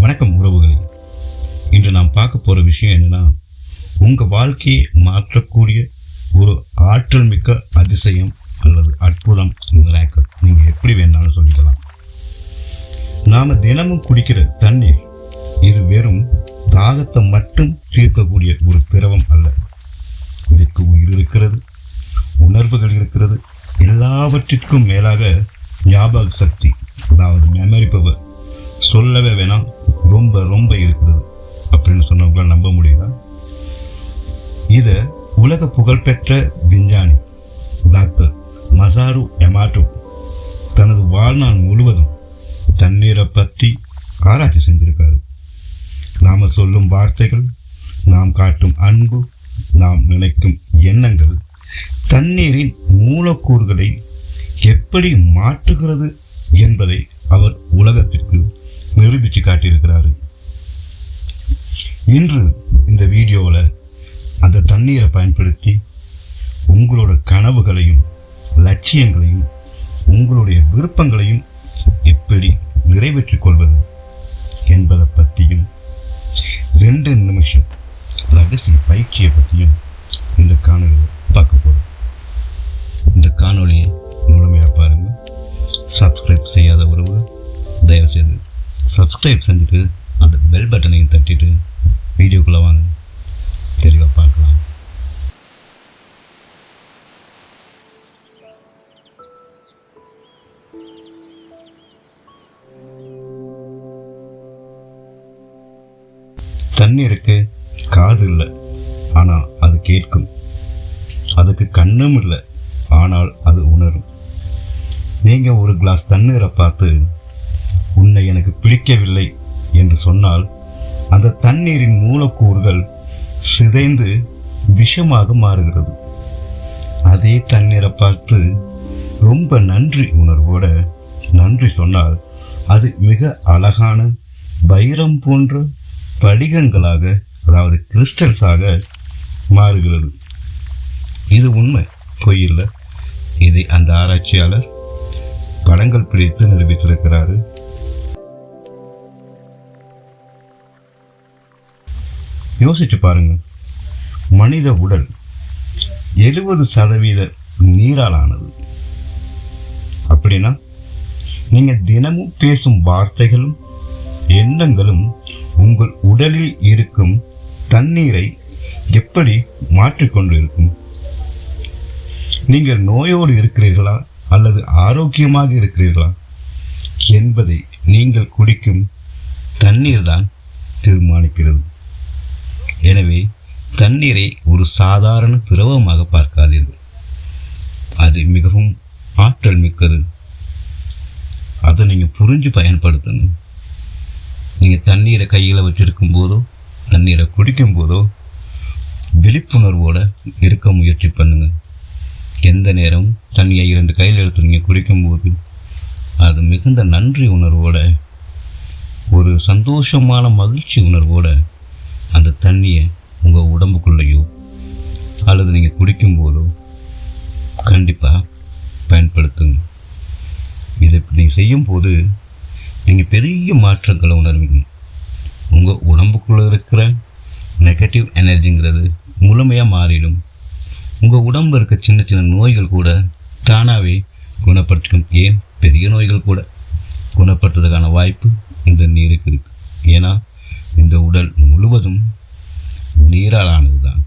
வணக்கம் உறவுகளே. இன்று நாம் பார்க்க போற விஷயம் என்னன்னா, உங்க வாழ்க்கையை மாற்றக்கூடிய ஒரு ஆற்றல் மிக்க அதிசயம் அல்லது அற்புதம் மிராக்கிள், நீங்க எப்படி வேணாலும் சொல்லிக்கலாம். நாம தினமும் குடிக்கிற தண்ணீர் இது வெறும் தாகத்தை மட்டும் தீர்க்கக்கூடிய ஒரு திரவம் அல்ல. இதற்கு உயிர் இருக்கிறது, உணர்வுகள் இருக்கிறது, எல்லாவற்றிற்கும் மேலாக ஞாபக சக்தி, அதாவது மெமரி பவர் சொல்லவே வேணாம், ரொம்ப ரொம்ப இருக்கிறது அப்படின்னு சொன்னவங்களால் நம்ப முடியுதா? இத உலக புகழ்பெற்ற விஞ்ஞானி டாக்டர் மசாரு எமாட்டோ தனது வாழ்நாள் முழுவதும் தண்ணீரை பற்றி ஆராய்ச்சி செஞ்சிருக்காரு. நாம சொல்லும் வார்த்தைகள், நாம் காட்டும் அன்பு, நாம் நினைக்கும் எண்ணங்கள் தண்ணீரின் மூலக்கூறுகளை எப்படி மாற்றுகிறது என்பதை அவர் உலகத்திற்கு நிரூபித்து காட்டியிருக்கிறாரு. இன்று இந்த வீடியோவில் அந்த தண்ணீரை பயன்படுத்தி உங்களோட கனவுகளையும் லட்சியங்களையும் உங்களுடைய விருப்பங்களையும் எப்படி நிறைவேற்றிக் கொள்வது என்பதை பற்றியும் 2 நிமிஷம் ரகசிய பயிற்சியை பற்றியும் இந்த காணொலியை பார்க்க போகிறோம். இந்த காணொலியை முழுமையாக பாருங்கள். சப்ஸ்கிரைப் செய்யாத உறவுகள் தயவு செய்து சப்ஸ்கிரைப் செஞ்சுட்டு அந்த பெல் பட்டனையும் தட்டிட்டு வீடியோக்குள்ளே வாங்க, தெளிவாக பார்க்கலாம். தண்ணீருக்கு காது இல்லை, ஆனால் அது கேட்கும். அதுக்கு கண்ணும் இல்லை, ஆனால் அது உணரும். நீங்கள் ஒரு கிளாஸ் தண்ணீரை பார்த்து உன்னை எனக்கு பிடிக்கவில்லை என்று சொன்னால் அந்த தண்ணீரின் மூலக்கூறுகள் சிதைந்து விஷமாக மாறுகிறது. அதே தண்ணீரை பார்த்து ரொம்ப நன்றி உணர்வோட நன்றி சொன்னால் அது மிக அழகான வைரம் போன்ற படிகங்களாக, அதாவது கிறிஸ்டல்ஸாக மாறுகிறது. இது உண்மை, பொய் இல்லை. இதை அந்த ஆராய்ச்சியாளர் படங்கள் பிடித்து நிரூபித்திருக்கிறாரு. யோசிச்சு பாருங்க, மனித உடல் 70% நீரால் ஆனது. அப்படின்னா நீங்க தினமும் பேசும் வார்த்தைகளும் எண்ணங்களும் உங்கள் உடலில் இருக்கும் தண்ணீரை எப்படி மாற்றிக்கொண்டு இருக்கும்? நீங்கள் நோயோடு இருக்கிறீர்களா அல்லது ஆரோக்கியமாக இருக்கிறீர்களா என்பதை நீங்கள் குடிக்கும் தண்ணீர் தான் தீர்மானிக்கிறது. எனவே தண்ணீரை ஒரு சாதாரண திரவமாக பார்க்காதீர்கள். அது மிகவும் ஆற்றல் மிக்கது. அதை நீங்கள் புரிஞ்சு பயன்படுத்தணும். நீங்கள் தண்ணீரை கையில் வச்சிருக்கும் போதோ தண்ணீரை குடிக்கும் போதோ விழிப்புணர்வோடு இருக்க முயற்சி பண்ணுங்க. எந்த நேரம் தண்ணியை 2 கையில் எடுத்து நீங்கள் குடிக்கும்போது அது மிகுந்த நன்றி உணர்வோட, ஒரு சந்தோஷமான மகிழ்ச்சி உணர்வோட அந்த தண்ணியை உங்கள் உடம்புக்குள்ளேயோ அல்லது நீங்கள் குடிக்கும்போதோ கண்டிப்பாக பயன்படுத்துங்க. இதை நீங்கள் செய்யும்போது நீங்கள் பெரிய மாற்றங்களை உணர்வீங்க. உங்கள் உடம்புக்குள்ளே இருக்கிற நெகட்டிவ் எனர்ஜிங்கிறது முழுமையாக மாறிடும். உங்கள் உடம்புல இருக்க சின்ன சின்ன நோய்கள் கூட தானாகவே குணப்படுத்தும். ஏன், பெரிய நோய்கள் கூட குணப்படுத்துறதுக்கான வாய்ப்பு இந்த நீருக்கு இருக்கு. ஏன்னா இந்த உடல் முழுவதும் நீரால் ஆனது தான்,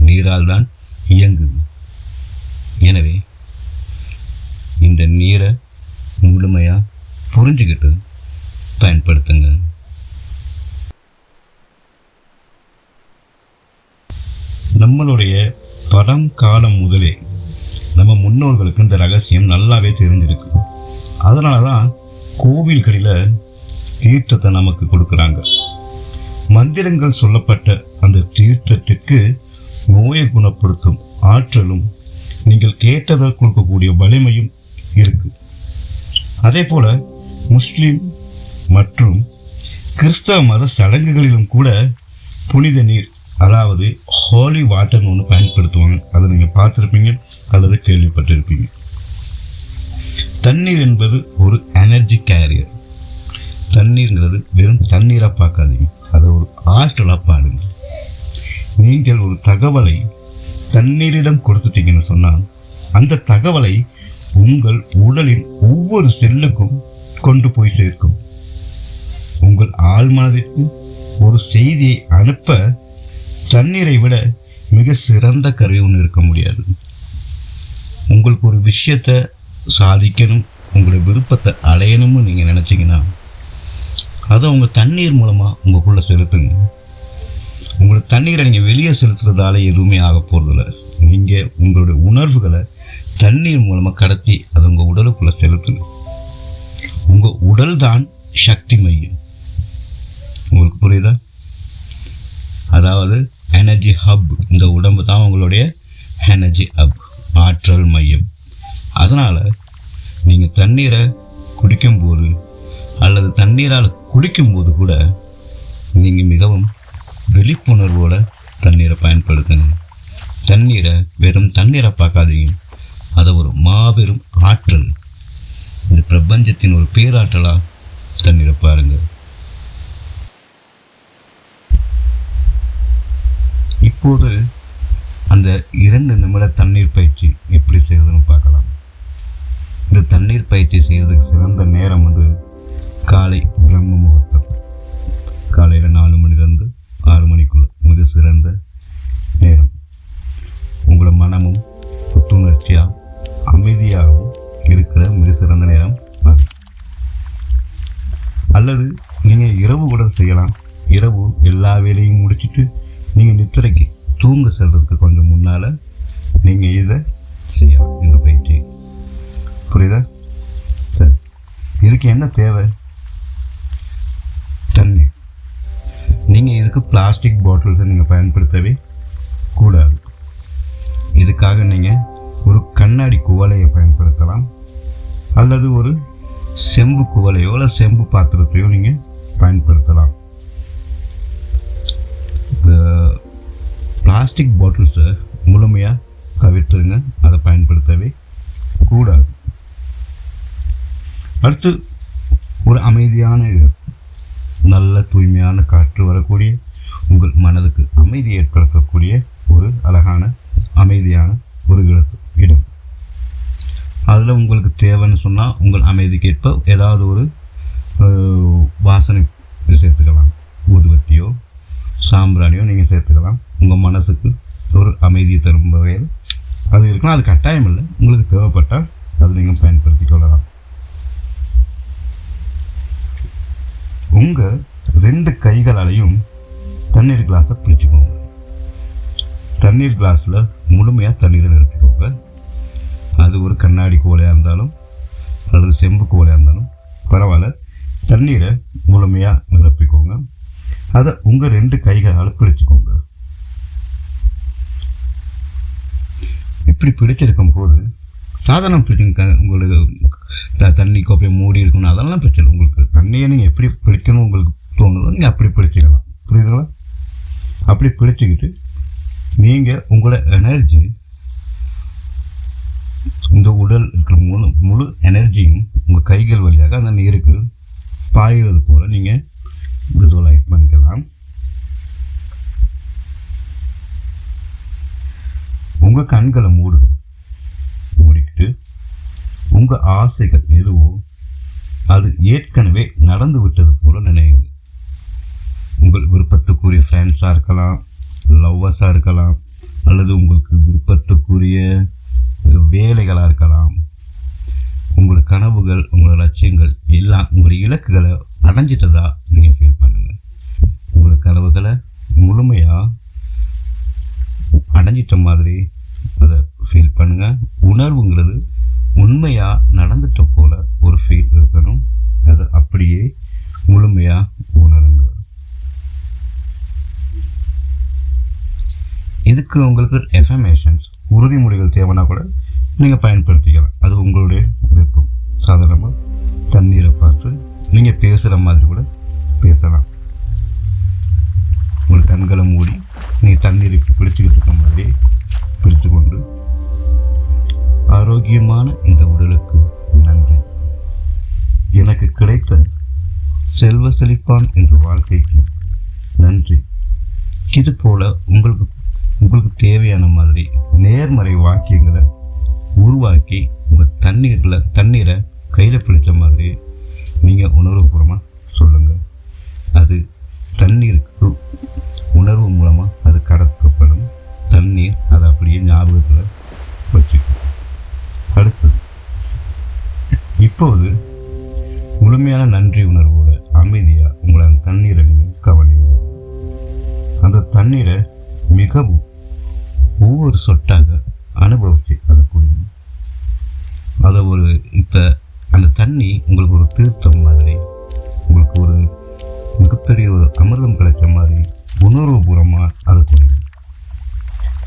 நீரால் தான் இயங்குது. எனவே இந்த நீரை முழுமையாக புரிஞ்சுக்கிட்டு பயன்படுத்துங்க. நம்மளுடைய பழங்காலம் முதலே நம்ம முன்னோர்களுக்கு இந்த ரகசியம் நல்லாவே தெரிஞ்சிருக்கு. அதனால தான் கோவில்களில் தீர்த்தத்தை நமக்கு கொடுக்குறாங்க. மந்திரங்கள் சொல்லப்பட்ட அந்த தீர்த்தத்திற்கு நோயை குணப்படுத்தும் ஆற்றலும் நீங்கள் கேட்டதை கொடுக்கக்கூடிய வலிமையும் இருக்கு. அதே போல முஸ்லிம் மற்றும் கிறிஸ்தவ மத சடங்குகளிலும் கூட புனித நீர், அதாவது ஹோலி வாட்டர்னு ஒன்று பயன்படுத்துவாங்க. அதை நீங்கள் பார்த்துருப்பீங்க அல்லது கேள்விப்பட்டிருப்பீங்க. தண்ணீர் என்பது ஒரு எனர்ஜி கேரியர். தண்ணீர்ங்கிறது வெறும் தண்ணீராக பார்க்காதீங்க, அதை ஒரு ஆற்றலாக பாருங்க. நீங்கள் ஒரு தகவலை தண்ணீரிடம் கொடுத்துட்டீங்கன்னு சொன்னால் அந்த தகவலை உங்கள் உடலின் ஒவ்வொரு செல்லுக்கும் கொண்டு போய் சேர்க்கும். உங்கள் ஆழ்மனதிற்கு ஒரு செய்தியை அனுப்ப தண்ணீரை விட மிக சிறந்த கருவி ஒன்று இருக்க முடியாது. உங்களுக்கு ஒரு விஷயத்தை சாதிக்கணும், உங்களுடைய விருப்பத்தை அடையணும்னு நீங்கள் நினச்சிங்கன்னா அதை உங்கள் தண்ணீர் மூலமாக உங்களுக்குள்ளே செலுத்துங்க. உங்களோட தண்ணீரை நீங்கள் வெளியே செலுத்துறதால எதுவுமே ஆக போகிறதில்ல. நீங்கள் உங்களுடைய உணர்வுகளை தண்ணீர் மூலமாக கடத்தி அதை உங்கள் உடலுக்குள்ளே செலுத்துங்க. உங்கள் உடல் தான் சக்தி மையம். உங்களுக்கு புரியுதா? அதாவது எனர்ஜி ஹப். இந்த உடம்பு தான் உங்களுடைய எனர்ஜி ஹப், ஆற்றல் மையம். அதனால் நீங்கள் தண்ணீரை குடிக்கும்போது அல்லது தண்ணீரால் குடிக்கும்போது கூட நீங்கள் மிகவும் விழிப்புணர்வோடு தண்ணீரை பயன்படுத்துங்க. தண்ணீரை வெறும் தண்ணீரை பார்க்காதீங்க, அதை ஒரு மாபெரும் ஆற்றல், இந்த பிரபஞ்சத்தின் ஒரு பேராற்றலாக தண்ணீரை பாருங்கள். இப்போது அந்த 2 நிமிட தண்ணீர் பயிற்சி எப்படி செய்யறதுன்னு பார்க்கலாம். இந்த தண்ணீர் பயிற்சி செய்யறதுக்கு சிறந்த நேரம் காலை பிரம்ம முகூர்த்தம். காலையில் 4 மணிலேருந்து 6 மணிக்குள்ள மிக சிறந்த நேரம். உங்களோட மனமும் புத்துணர்ச்சியாக அமைதியாகவும் இருக்கிற மிக சிறந்த நேரம் அது. அல்லது நீங்கள் இரவு கூட செய்யலாம். இரவு எல்லா வேலையும் முடிச்சுட்டு நீங்கள் நித்திரைக்கு தூங்க செல்றதுக்கு கொஞ்சம் முன்னால் நீங்கள் இதை செய்யலாம், இந்த பயிற்சி. புரியுதா? சரி, இதுக்கு என்ன தேவை? தண்ணீர். நீங்கள் இதுக்கு பிளாஸ்டிக் பாட்டில்ஸை நீங்கள் பயன்படுத்தவே கூடாது. இதுக்காக நீங்கள் ஒரு கண்ணாடி குவளையை பயன்படுத்தலாம், அல்லது ஒரு செம்பு குவளையோ இல்லை செம்பு பாத்திரத்தையோ நீங்கள் பயன்படுத்தலாம். பிளாஸ்டிக் பாட்டில்ஸை முழுமையாக தவிர்த்துருங்க, அதை பயன்படுத்தவே கூடாது. அடுத்து ஒரு அமைதியான இடம், நல்ல தூய்மையான காற்று வரக்கூடிய, உங்கள் மனதுக்கு அமைதி ஏற்படுத்தக்கூடிய ஒரு அழகான அமைதியான ஒரு இடம். அதில் உங்களுக்கு தேவைன்னு சொன்னால் உங்கள் அமைதிக்கு ஏற்ப ஏதாவது ஒரு வாசனை சேர்த்துக்கலாம். ஊதுவத்தியோ சாம்பிராணியோ நீங்கள் சேர்த்துக்கலாம். உங்கள் மனசுக்கு ஒரு அமைதியை தரும் வகையில் அது இருக்கலாம். அது கட்டாயம் இல்லை, உங்களுக்கு தேவைப்பட்டால் அதை நீங்கள் பயன்படுத்தி கொள்ளலாம். உங்கள் 2 கைகளாலையும் தண்ணீர் கிளாஸை பிடிச்சிக்கோங்க. தண்ணீர் கிளாஸில் முழுமையாக தண்ணீரை நிறுத்திக்கோங்க. அது ஒரு கண்ணாடி குவளையாக இருந்தாலும் அல்லது செம்பு குவளையாக இருந்தாலும் பரவாயில்ல, தண்ணீரை முழுமையாக நிரப்பிக்கோங்க. அதை உங்கள் 2 கைகளால் பிடிச்சிக்கோங்க. இப்படி பிடிச்சிருக்கும் போது சாதாரண பிடிச்சிங்க. உங்களுக்கு தண்ணி கோப்பையை மூடி இருக்கணும், அதெல்லாம் பிரச்சனை. உங்களுக்கு தண்ணியை நீங்கள் எப்படி பிடிக்கணும் உங்களுக்கு தோணுதோ நீங்கள் அப்படி பிடிச்சிக்கலாம். புரியுதுங்களா? அப்படி பிடிச்சிக்கிட்டு நீங்கள் உங்களோட எனர்ஜி, இந்த உடல் இருக்கிற முழு எனர்ஜியும் உங்கள் கைகள் வழியாக அந்த நீருக்கு பாய்வது போல் நீங்கள் விசுவலைஸ் பண்ணிக்கலாம். உங்கள் கண்களை மூடிக்கிட்டு உங்கள் ஆசைகள் எதுவோ அது ஏற்கனவே நடந்து விட்டது போல நினைவுங்க. உங்கள் விருப்பத்துக்குரிய ஃப்ரெண்ட்ஸாக இருக்கலாம், லவ்வர்ஸாக இருக்கலாம், அல்லது உங்களுக்கு விருப்பத்துக்குரிய வேலைகளாக இருக்கலாம். உங்களோட கனவுகள், உங்களோட லட்சியங்கள் எல்லாம் உங்களுடைய இலக்குகளை அடைஞ்சிட்டதா நீங்கள் ஃபீல் பண்ணுங்கள். உங்களோட கனவுகளை முழுமையாக அடைஞ்சிட்ட மாதிரி அதை ஃபீல் பண்ணுங்கள். உணர்வுங்கிறது உண்மையாக நடந்துட்ட போல ஒரு ஃபீல் இருக்கணும். அதை அப்படியே முழுமையாக உணருங்க. இதுக்கு உங்களுக்கு எஃபர்மேஷன்ஸ், உறுதிமொழிகள் தேவைன்னா கூட நீங்கள் பயன்படுத்திக்கலாம். அது உங்களுடைய விருப்பம். சாதாரணமாக தண்ணீரை பார்த்து நீங்கள் பேசுகிற மாதிரி கூட பேசலாம். உங்கள் கண்களை மூடி நீங்கள் தண்ணீரை பிடிச்சிக்கிட்டு இருக்க மாதிரி பிடித்து கொண்டு ஆரோக்கியமான இந்த உடலுக்கு நன்றி. செல்வ செழிப்பான் என்ற வாழ்க்கைக்கு நன்றி. இது போல உங்களுக்கு தேவையான மாதிரி நேர்மறை வாக்கியங்களை உருவாக்கி உங்கள் தண்ணீரை கையில் பிடிச்ச மாதிரி நீங்கள் உணர்வுபூர்வமாக சொல்லுங்கள். அது தண்ணீருக்கு உணர்வு மூலமாக அது கடக்கப்படும். தண்ணீர் அதை அப்படியே ஞாபகத்தில் வச்சுக்கும். அடுத்தது, இப்போது முழுமையான நன்றி உணர்வோட அமைதியாக உங்களை அந்த தண்ணீரை நீங்கள் கவனிங்க. அந்த தண்ணீரை மிகவும் ஒவ்வொரு சொட்டாக அனுபவிச்சு அதை குடிங்க. அதை இப்போ அந்த தண்ணி உங்களுக்கு ஒரு தீர்த்தம் மாதிரி, உங்களுக்கு ஒரு மிகப்பெரிய ஒரு அமிர்தம் கிடைச்ச மாதிரி உணர்வுபூர்வமாக அதை குடிங்க.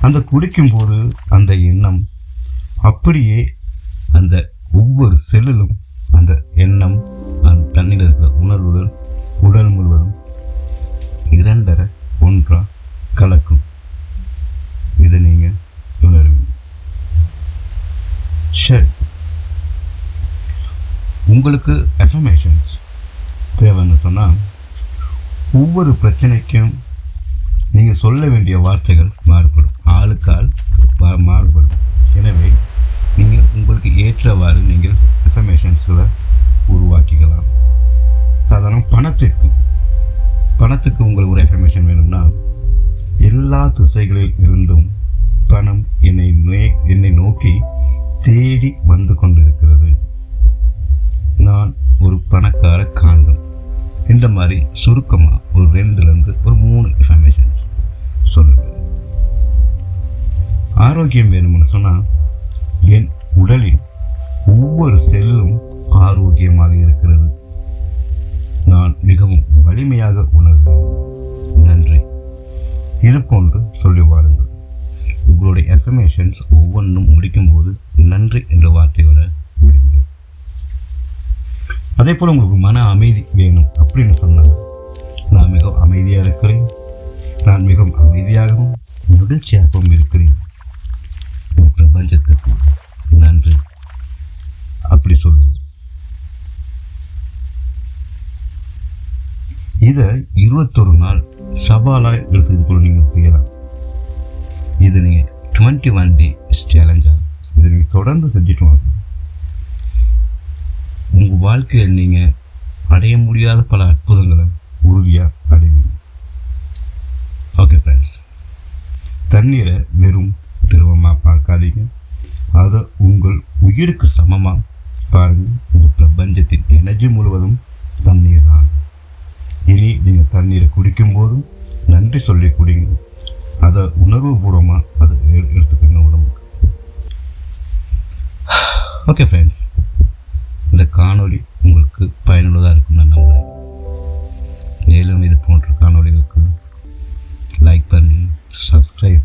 அந்த குடிக்கும்போது அந்த எண்ணம் அப்படியே அந்த ஒவ்வொரு செல்லிலும் அந்த எண்ணம் அந்த தண்ணீர் இருக்கிற உணர்வுகள் உடல் முழுவதும் இரண்டரை ஒன்றா கலக்கும். இதை நீங்கள் உணருவீங்க. சரி, உங்களுக்கு அஃபர்மேஷன்ஸ் தேவைன்னு சொன்னால் ஒவ்வொரு பிரச்சனைக்கும் நீங்கள் சொல்ல வேண்டிய வார்த்தைகள் மாறுபடும், ஆளுக்கால் மாறுபடும். எனவே நீங்கள் உங்களுக்கு ஏற்றவாறு நீங்கள் அஃபர்மேஷன்ஸில் உருவாக்கிக்கலாம். சாதாரண பணத்துக்கு உங்களுக்கு ஒரு அஃபர்மேஷன் வேணும்னா, எல்லா திசைகளில் இருந்தும் பணம் என்னை நோக்கி தேடி வந்து கொண்டிருக்கிறது. நான் ஒரு பணக்கார காண்டம். இந்த மாதிரி சுருக்கமாக ஒரு 2லேருந்து ஒரு 3 அஃபர்மேஷன்ஸ் சொல்லுங்கள். ஆரோக்கியம் வேணும்னு சொன்னால், என் உடலில் ஒவ்வொரு செல்லும் ஆரோக்கியமாக இருக்கிறது. நான் மிகவும் வலிமையாக உணர்கிறேன். நன்றி. இது போன்று சொல்லி வாருங்கள். உங்களுடைய அஃபர்மேஷன்ஸ் ஒவ்வொன்றும் முடிக்கும்போது நன்றி என்ற வார்த்தையோட முடிங்க. அதே போல் உங்களுக்கு மன அமைதி வேணும் அப்படின்னு சொன்னாங்க, நான் மிகவும் அமைதியாக இருக்கிறேன், நான் மிகவும் அமைதியாகவும் மகிழ்ச்சியாகவும் இருக்கிறேன், இந்த பிரபஞ்சத்துக்கு நன்றி அப்படி சொல்லுங்க. இதை 21 நாள் சவாலாக எடுத்துக்கொள்ள நீங்கள் செய்யலாம். இது நீங்கள் 21 days சேலஞ்சாக இதை நீங்கள் தொடர்ந்து செஞ்சுட்டு வாங்க. உங்கள் வாழ்க்கையில் நீங்கள் அடைய முடியாத பல அற்புதங்களை உறுதியாக அடைவீங்க. ஓகே ஃப்ரெண்ட்ஸ், தண்ணீரை வெறும் திரவமாக பார்க்காதீங்க, அதை உங்கள் உயிருக்கு சமமாக பாருங்கள். இந்த பிரபஞ்சத்தின் எனர்ஜி முழுவதும் தண்ணீர் தான். இனி நீங்கள் தண்ணீரை குடிக்கும்போதும் நன்றி சொல்லி குடிங்க. அதை உணர்வுபூர்வமாக அதை எடுத்துக்கோங்க உடம்புக்கு. ஓகே ஃப்ரெண்ட்ஸ், இந்த காணொளி உங்களுக்கு பயனுள்ளதாக இருக்கும் நான் நம்புகிறேன். மேலும் இது போன்ற காணொளிகளுக்கு லைக் பண்ணி சப்ஸ்கிரைப்